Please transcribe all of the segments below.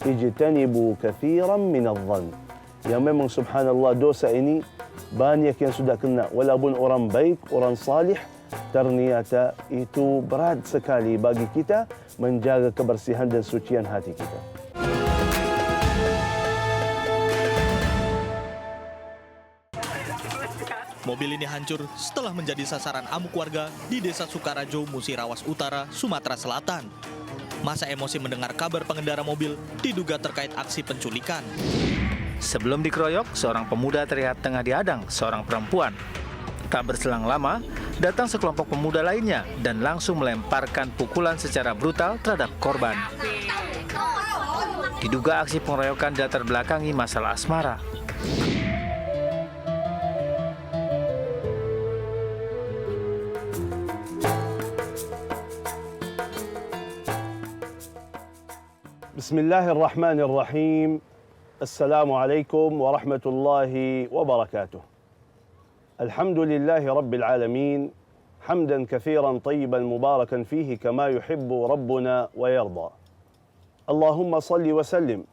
ijtanibu kathiran minadh-dhann. Yang memang subhanallah dosa ini banyak yang sudah kena. Walaupun orang baik, orang salih, ternyata itu berat sekali bagi kita menjaga kebersihan dan sucian hati kita. Mobil ini hancur setelah menjadi sasaran amuk warga di Desa Sukarajo, Musirawas Utara, Sumatera Selatan. Masa emosi mendengar kabar pengendara mobil diduga terkait aksi penculikan. Sebelum dikeroyok, seorang pemuda terlihat tengah dihadang seorang perempuan. Tak berselang lama, datang sekelompok pemuda lainnya dan langsung melemparkan pukulan secara brutal terhadap korban. Diduga aksi pengeroyokan dilatar belakangi masalah asmara. Bismillahirrahmanirrahim. Assalamualaikum warahmatullahi wabarakatuh. Alhamdulillahi rabbil alamin. Hamdan kathiran tayyiban mubarakan fihi kama yuhibbu rabbuna wa yarda. Allahumma salli wa sallim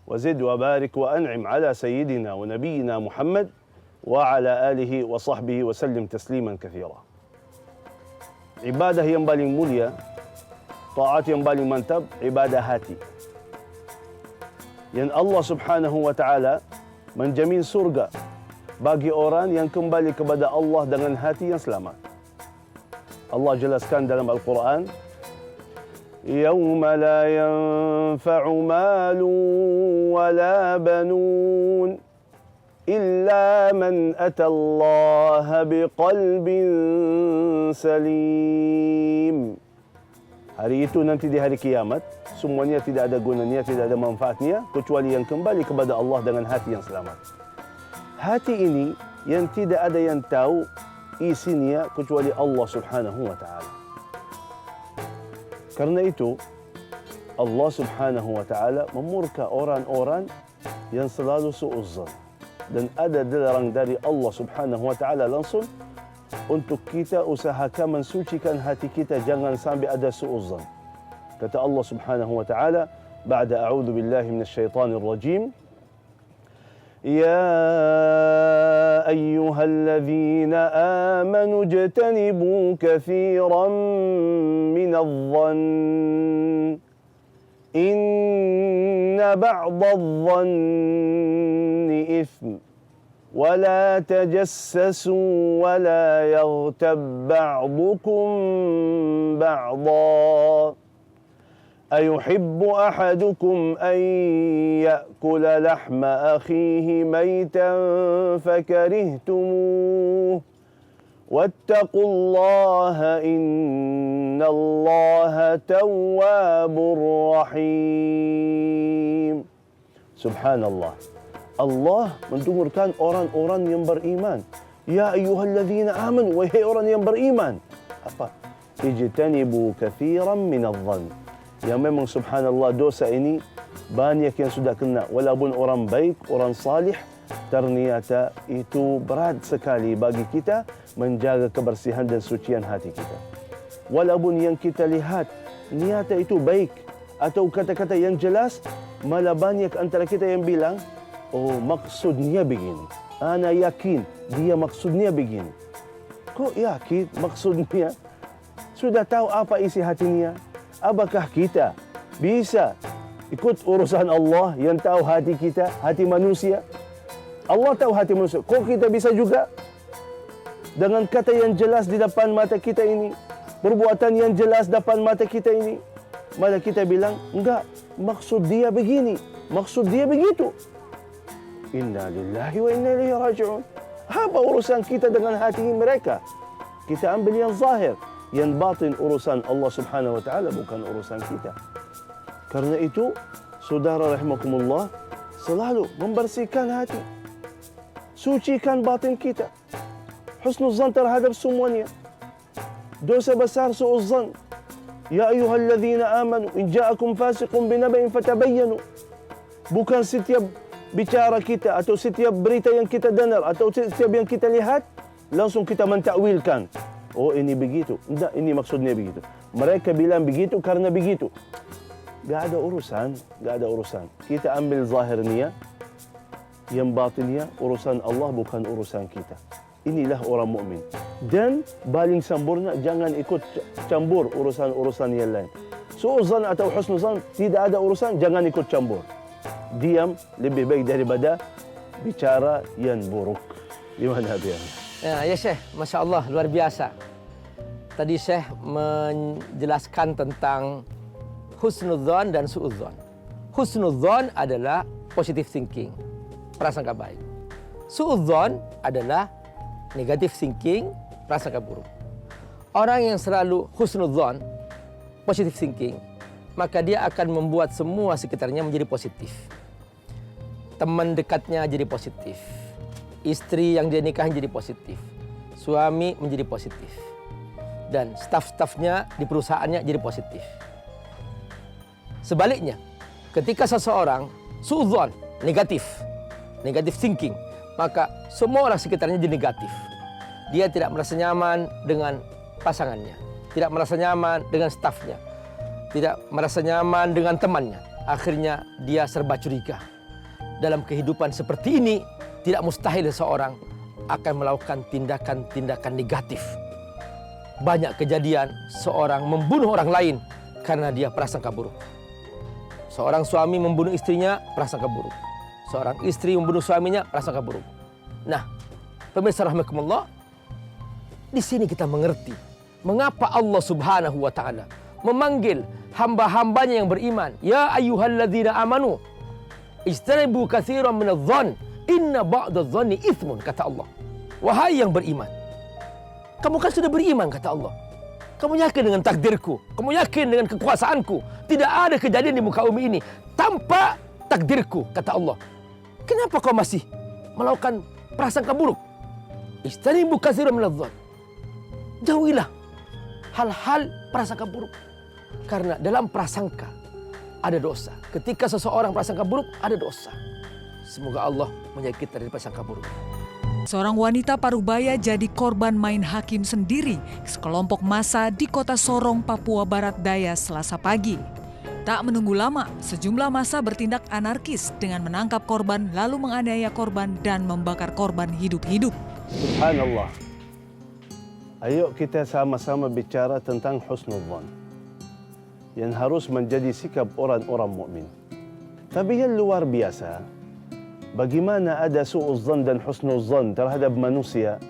wa zid wa barik wa an'im ala sayyidina wa nabiyyina Muhammad wa ala alihi wa sahbihi wa sallim tasliman kathira. Ibadah yang paling mulia, taat yang paling mantap, ibadah hati. Yang Allah subhanahu wa ta'ala menjamin surga bagi orang yang kembali kepada Allah dengan hati yang selamat. Allah jelaskan dalam Al-Quran, Yawma la yanfa'u malun wa la banun illa man atallaha biqalbin salim. Hari itu nanti di hari kiamat, semuanya tidak ada gunanya, tidak ada manfaatnya, kecuali yang kembali kepada Allah dengan hati yang selamat. Hati ini yang tidak ada yang tahu isinya kecuali Allah subhanahu wa ta'ala. Karena itu, Allah subhanahu wa ta'ala memurka orang-orang yang selalu su'uzzan. Dan ada dilarang dari Allah subhanahu wa ta'ala langsung untuk kita usahakan mensucikan hati kita, jangan sampai ada su'uzzan. Kata Allah subhanahu wa ta'ala, ba'da a'udhu billahi minasyaitanir rajim, Ya ayyuhalladzina amanu jtanibu kathiran minadh-dhann inna ba'dadh-dhanni ithm ولا تجسسوا ولا يغتب بعضكم بعضا أيحب أحدكم أن يأكل لحم أخيه ميتا فكرهتموه واتقوا الله إن الله تواب رحيم. سبحان الله. Allah mendengarkan orang-orang yang beriman. Ya ayyuhalladzina amanu, wahai orang yang beriman. Apa? Ijtanibu kathiran minadh-dhann. Yang memang subhanallah dosa ini banyak yang sudah kena. Walaupun orang baik, orang salih, ternyata itu berat sekali bagi kita menjaga kebersihan dan sucian hati kita. Walaupun yang kita lihat niatnya itu baik atau kata-kata yang jelas, malah banyak antara kita yang bilang, oh, maksudnya begini. Ana yakin dia maksudnya begini. Kok yakin maksudnya? Sudah tahu apa isi hatinya? Apakah kita bisa ikut urusan Allah yang tahu hati kita, hati manusia? Allah tahu hati manusia. Kok kita bisa juga dengan kata yang jelas di depan mata kita ini, perbuatan yang jelas depan mata kita ini, malah kita bilang, enggak, maksud dia begini, maksud dia begitu. Inna lillahi wa inna ilaihi raji'un. Apa urusan kita dengan hati mereka? Kita ambil yang zahir, yang batin urusan Allah subhanahu wa ta'ala, bukan urusan kita. Karena itu, saudara rahimakumullah, selalu membersihkan hati. Sucikan batin kita. Husnuzan terhadap semuanya. Dosa besar su'uzzan. Ya ayyuhalladzina amanu, in ja'akum fasiqun binaba'in fatabayyanu. Bukan setiap bicara kita atau setiap berita yang kita dengar atau setiap yang kita lihat langsung kita mentakwilkan. Oh, ini begitu. Tidak, ini maksudnya begitu. Mereka bilang begitu karena begitu. Gak ada urusan. Kita ambil zahirnya, yang batinnya urusan Allah bukan urusan kita. Inilah orang mukmin. Dan paling sempurna, jangan ikut campur urusan-urusan yang lain. Su'uzan atau husnuzan, tidak ada urusan, jangan ikut campur. Diam lebih baik daripada bicara yang buruk. Gimana dia? Ya Syekh, Masya Allah, luar biasa. Tadi Syekh menjelaskan tentang husnudzon dan suudzon. Husnudzon adalah positive thinking, prasangka baik. Suudzon adalah negative thinking, prasangka buruk. Orang yang selalu husnudzon, positive thinking, maka dia akan membuat semua sekitarnya menjadi positif. Teman dekatnya jadi positif. Istri yang dia nikahin jadi positif. Suami menjadi positif. Dan staf-stafnya di perusahaannya jadi positif. Sebaliknya, ketika seseorang suudzon, negatif thinking, maka semua orang sekitarnya jadi negatif. Dia tidak merasa nyaman dengan pasangannya, tidak merasa nyaman dengan stafnya, tidak merasa nyaman dengan temannya. Akhirnya dia serba curiga. Dalam kehidupan seperti ini, tidak mustahil seseorang akan melakukan tindakan-tindakan negatif. Banyak kejadian seorang membunuh orang lain karena dia prasangka buruk. Seorang suami membunuh istrinya, prasangka buruk. Seorang istri membunuh suaminya, prasangka buruk. Nah, pemirsa rahimakumullah, di sini kita mengerti mengapa Allah Subhanahu wa taala memanggil hamba-hambanya yang beriman, ya ayyuhalladzina amanu ijtanibu katsiran minadh-dhann inna ba'dadh-dhanni itsmun, kata Allah. Wahai yang beriman, kamu kan sudah beriman, kata Allah. Kamu yakin dengan takdirku, kamu yakin dengan kekuasaanku. Tidak ada kejadian di muka bumi ini tanpa takdirku, kata Allah. Kenapa kau masih melakukan prasangka buruk? Ijtanibu katsiran minadh-dhann. Jauhilah hal-hal prasangka buruk. Karena dalam prasangka ada dosa. Ketika seseorang prasangka buruk, ada dosa. Semoga Allah menjaga kita dari prasangka buruk. Seorang wanita parubaya jadi korban main hakim sendiri sekelompok massa di kota Sorong, Papua Barat Daya Selasa pagi. Tak menunggu lama, sejumlah massa bertindak anarkis dengan menangkap korban lalu menganiaya korban dan membakar korban hidup-hidup. Subhanallah. Ayo kita sama-sama bicara tentang husnudzan yang harus menjadi sikap orang-orang mukmin. Tapi yang luar biasa, bagaimana ada su'uzzan dan husnuzzan terhadap manusia,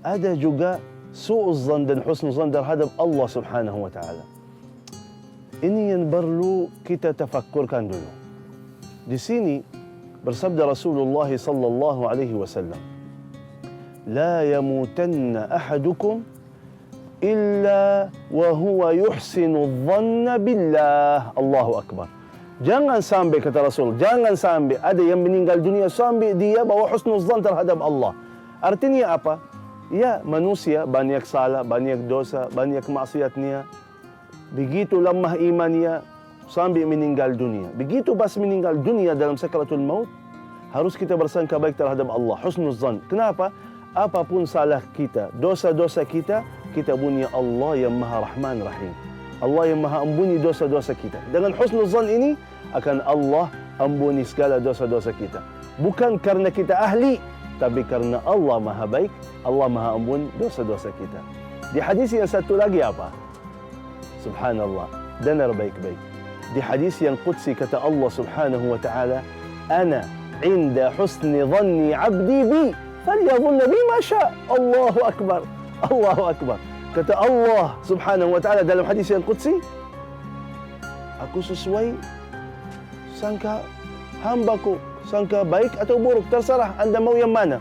ada juga su'uzzan dan husnuzzan terhadap Allah Subhanahu wa taala. Ini yang perlu kita tafakkurkan dulu. Di sini bersabda Rasulullah sallallahu alaihi wasallam, "La yamutanna ahadukum illa wa huwa yuhsinu dhanna billah." Allahu akbar. Jangan sampai, kata Rasul, jangan sampai ada yang meninggal dunia sampai dia bawa husnuzan terhadap Allah. Artinya apa? Ya, manusia banyak salah, banyak dosa, banyak maksiatnya. Begitu lemah imannya sampai meninggal dunia. Begitu pas meninggal dunia dalam sakaratul maut, harus kita bersangka baik terhadap Allah, husnuzan. Kenapa? Apapun salah kita, dosa-dosa kita, kita punya Allah yang Maha Rahman Rahim. Allah yang Maha ampuni dosa-dosa kita. Dengan husnuzan ini akan Allah ampuni segala dosa-dosa kita. Bukan karena kita ahli, tapi karena Allah Maha baik, Allah Maha ampuni dosa-dosa kita. Di hadis yang satu lagi apa? Subhanallah, dengar baik-baik. Di hadis yang qudsi kata Allah Subhanahu wa taala, "Ana 'inda husni dhanni 'abdi bi, falyadhunna bi ma syaa." Allahu akbar. Allahu akbar. Kata Allah Subhanahu wa taala dalam hadis yang qudsi, aku sesuai sangka hambaku, sangka baik atau buruk, terserah anda mau yang mana.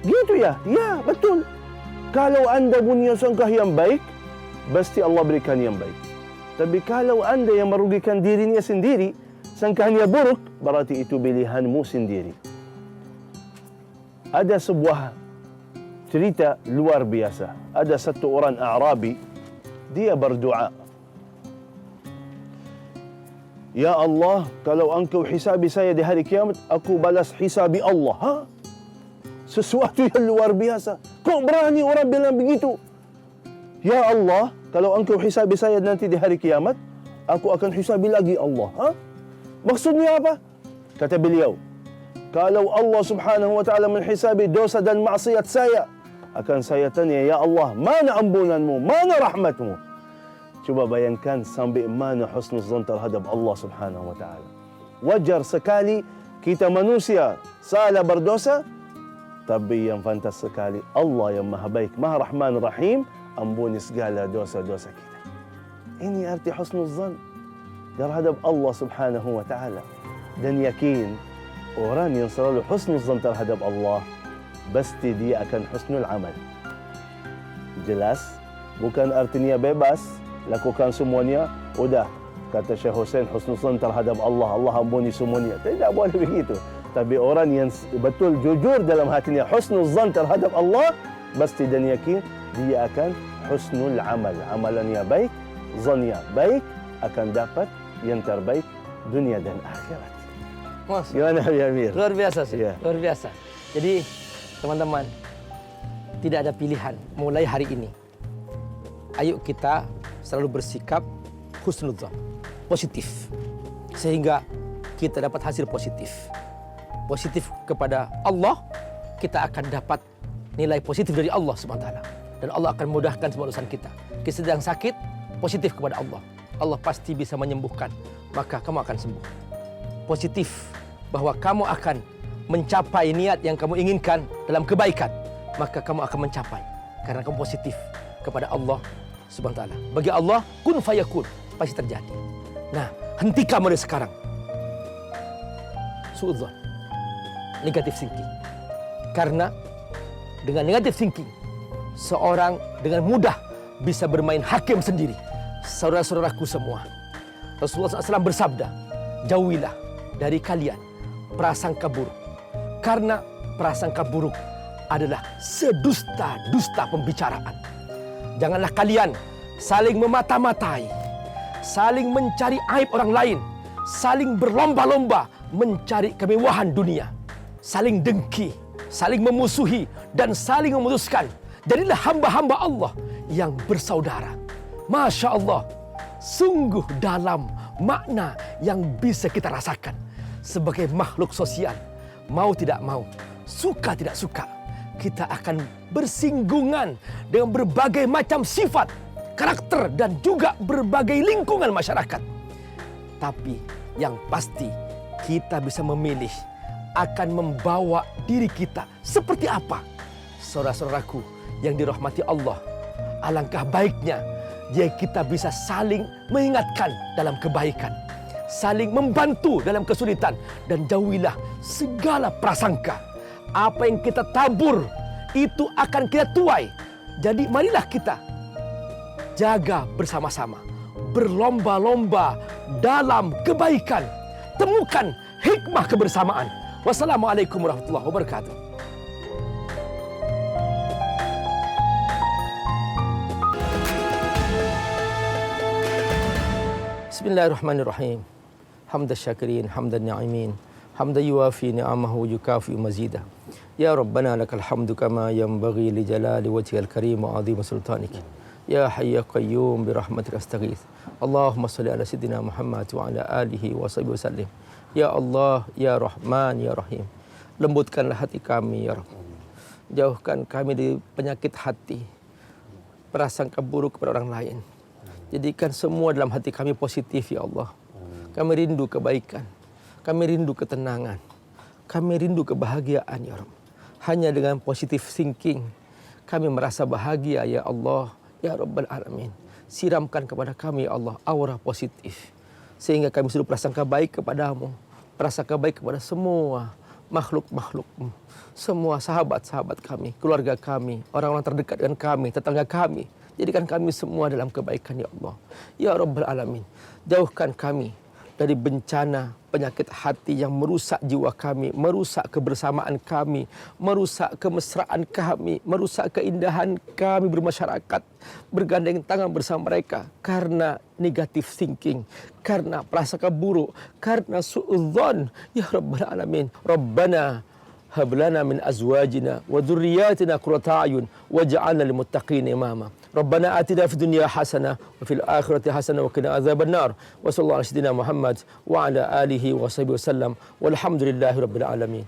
Gitu ya? Ya, betul. Kalau anda punya sangka yang baik, pasti Allah berikan yang baik. Tapi kalau anda yang merugikan dirinya sendiri, sangkanya buruk, berarti itu pilihanmu sendiri. Ada sebuah cerita luar biasa. Ada satu orang Arabi, dia berdoa, "Ya Allah, kalau engkau hisabi saya di hari kiamat, aku balas hisabi Allah." Ha? Sesuatu yang luar biasa. Kok berani orang bilang begitu? Ya Allah, kalau engkau hisabi saya nanti di hari kiamat, aku akan hisabi lagi Allah. Ha? Maksudnya apa? Kata beliau, kalau Allah subhanahu wa ta'ala menghisabi dosa dan maksiat saya, akan saya tanya, ya Allah, mana ampunanmu, mana rahmatmu? Cuba bayangkan sampai mana husnuzan terhadap Allah subhanahu wa ta'ala. Wajar sekali kita manusia salah berdosa, tapi yang fantas sekali Allah yang maha baik, maha rahman rahim, ampuni segala dosa-dosa kita. Ini arti husnuzan terhadap Allah subhanahu wa ta'ala. Dan yakin, orang yang selalu husnuzan terhadap Allah, pasti dia akan husnul amal. Jelas, bukan artinya bebas, lakukan semuanya, udah, kata Syekh Hussein, husnuzan terhadap Allah, Allah ampuni semuanya. Tidak boleh begitu. Tapi orang yang betul jujur dalam hatinya husnuzan terhadap Allah, pasti dan yakin dia akan husnul amal. Amalannya baik, zannya baik, akan dapat yang terbaik dunia dan akhirat. Mas, Gimana ya Amir? luar biasa sih, Ya. luar biasa. Jadi teman-teman, tidak ada pilihan mulai hari ini. Ayo kita selalu bersikap husnudzon, positif. Sehingga kita dapat hasil positif. Positif kepada Allah, kita akan dapat nilai positif dari Allah SWT. Dan Allah akan mudahkan semua urusan kita. Kita sedang sakit, positif kepada Allah. Allah pasti bisa menyembuhkan, maka kamu akan sembuh. Positif bahwa kamu akan mencapai niat yang kamu inginkan dalam kebaikan, maka kamu akan mencapai karena kamu positif kepada Allah Subhanahu wa taala. Bagi Allah kun fayakun, pasti terjadi. Nah, hentikan mulai sekarang suudzon, negative thinking. Karena dengan negative thinking, seorang dengan mudah bisa bermain hakim sendiri. Saudara-saudaraku semua, Rasulullah SAW bersabda, jauhilah dari kalian prasangka buruk. Karena prasangka buruk adalah sedusta-dusta pembicaraan. Janganlah kalian saling memata-matai, saling mencari aib orang lain, saling berlomba-lomba mencari kemewahan dunia, saling dengki, saling memusuhi, dan saling memutuskan. Jadilah hamba-hamba Allah yang bersaudara. Masya Allah, sungguh dalam makna yang bisa kita rasakan sebagai makhluk sosial. Mau tidak mau, suka tidak suka, kita akan bersinggungan dengan berbagai macam sifat, karakter, dan juga berbagai lingkungan masyarakat. Tapi yang pasti kita bisa memilih akan membawa diri kita seperti apa. Saudara-saudaraku yang dirahmati Allah, alangkah baiknya jika kita bisa saling mengingatkan dalam kebaikan, saling membantu dalam kesulitan, dan jauhilah segala prasangka. Apa yang kita tabur itu akan kita tuai. Jadi marilah kita jaga bersama-sama, berlomba-lomba dalam kebaikan, temukan hikmah kebersamaan. Wassalamualaikum warahmatullahi wabarakatuh. Bismillahirrahmanirrahim. Hamdan syakirin, hamdan na'imin, hamdan yuwafi ni'amahu yukafi mazidah. Ya Rabbana lakal hamdu kama yanbaghi li jalali wajhikal karim wa 'azimi sultanik. Ya hayy ya qayyum bi rahmatika astaghits. Allahumma shalli ala sayyidina Muhammad wa ala alihi wa sahbihi wasallim. Ya Allah, ya Rahman, ya Rahim. Lembutkanlah hati kami, ya Rabb. Jauhkan kami dari penyakit hati, prasangka buruk kepada orang lain. Jadikan semua dalam hati kami positif, ya Allah. Kami rindu kebaikan, kami rindu ketenangan, kami rindu kebahagiaan, ya Rabb. Hanya dengan positif thinking kami merasa bahagia, ya Allah, ya Rabbal Alamin. Siramkan kepada kami, ya Allah, aura positif, sehingga kami selalu prasangka baik kepadamu, prasangka baik kepada semua makhluk-makhluk-Mu, semua sahabat-sahabat kami, keluarga kami, orang-orang terdekat dengan kami, tetangga kami. Jadikan kami semua dalam kebaikan, ya Allah, ya Rabbal Alamin. Jauhkan kami dari bencana penyakit hati yang merusak jiwa kami, merusak kebersamaan kami, merusak kemesraan kami, merusak keindahan kami bermasyarakat, bergandeng tangan bersama mereka karena negative thinking, karena prasangka buruk, karena suudzon, ya Rabbal Alamin. Rabbana هب لنا من أزواجنا وذرياتنا قرة أعين واجعلنا للمتقين إماما ربنا آتنا في الدنيا حسنة وفي الآخرة حسنة وقنا عذاب النار وصلى الله على سيدنا محمد وعلى آله وصحبه وسلم والحمد لله رب العالمين.